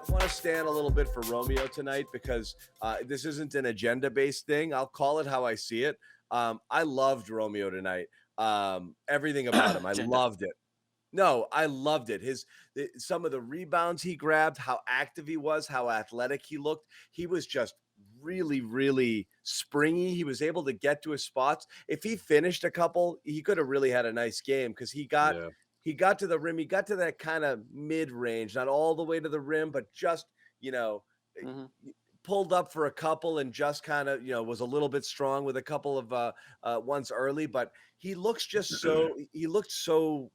want to stand a little bit for Romeo tonight because this isn't an agenda-based thing. I'll call it how I see it. I loved Romeo tonight. Everything about him, I loved it. No, I loved it. Some of the rebounds he grabbed, how active he was, how athletic he looked. He was just really, really springy. He was able to get to his spots. If he finished a couple, he could have really had a nice game because he got to the rim. He got to that kind of mid range, not all the way to the rim, but just pulled up for a couple and just kind of was a little bit strong with a couple of ones early. But he looks just so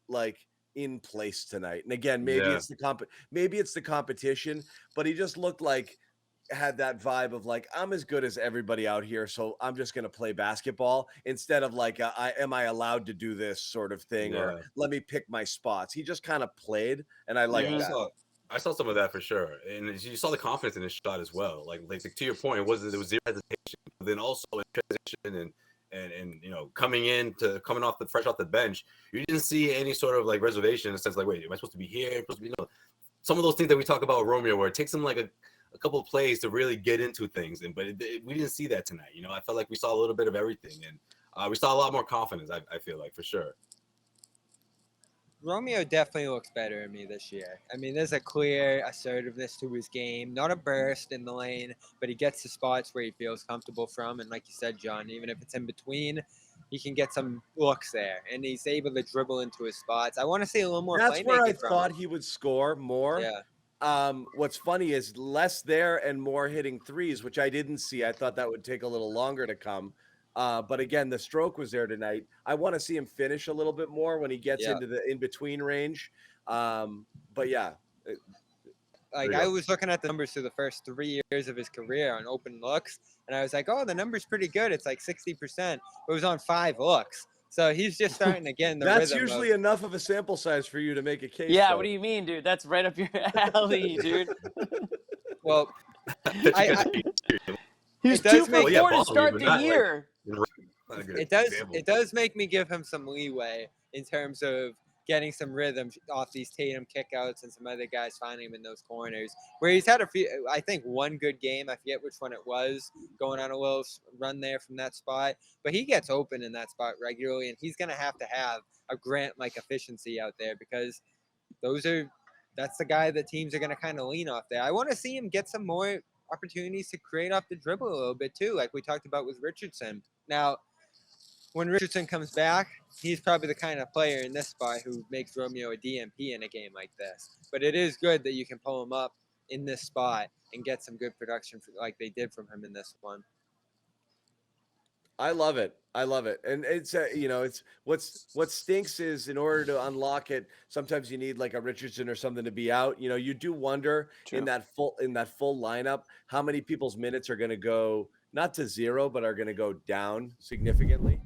like in place tonight. And again, maybe it's the competition, but he just looked like had that vibe of like, I'm as good as everybody out here, so I'm just going to play basketball instead of like am I allowed to do this sort of thing, or let me pick my spots. He just kind of played, and I like that. I saw some of that for sure, and you saw the confidence in his shot as well. Like to your point, it was zero hesitation. But then also in transition and coming off fresh off the bench, you didn't see any sort of like reservation in the sense like, wait, am I supposed to be here? Am I supposed to be, some of those things that we talk about with Romeo, where it takes him like a couple of plays to really get into things, but we didn't see that tonight. I felt like we saw a little bit of everything, and we saw a lot more confidence. I feel like for sure. Romeo definitely looks better than me this year. I mean, there's a clear assertiveness to his game, not a burst in the lane, but he gets to spots where he feels comfortable from. And like you said, John, even if it's in between, he can get some looks there, and he's able to dribble into his spots. I want to see a little more. That's where I thought he would score more. Yeah. What's funny is less there and more hitting threes, which I didn't see. I thought that would take a little longer to come. But again, the stroke was there tonight. I want to see him finish a little bit more when he gets into the in-between range. But yeah. I was looking at the numbers through the first 3 years of his career on open looks, and I was like, oh, the number's pretty good. It's like 60%. It was on 5 looks. So he's just starting to get in the That's rhythm. Usually enough of a sample size for you to make a case. Yeah, what do you mean, dude? That's right up your alley, dude. Well, he's 2 for 4 to start the year. It does make me give him some leeway in terms of getting some rhythm off these Tatum kickouts and some other guys finding him in those corners, where he's had I think one good game. I forget which one it was, going on a little run there from that spot, but he gets open in that spot regularly, and he's going to have a Grant-like efficiency out there, because that's the guy that teams are going to kind of lean off there. I want to see him get some more opportunities to create off the dribble a little bit too, like we talked about with Richardson. Now, when Richardson comes back, he's probably the kind of player in this spot who makes Romeo a DMP in a game like this. But it is good that you can pull him up in this spot and get some good production like they did from him in this one. I love it. And it's it's what stinks is, in order to unlock it, sometimes you need like a Richardson or something to be out. You do wonder in that full lineup how many people's minutes are going to go not to zero, but are going to go down significantly.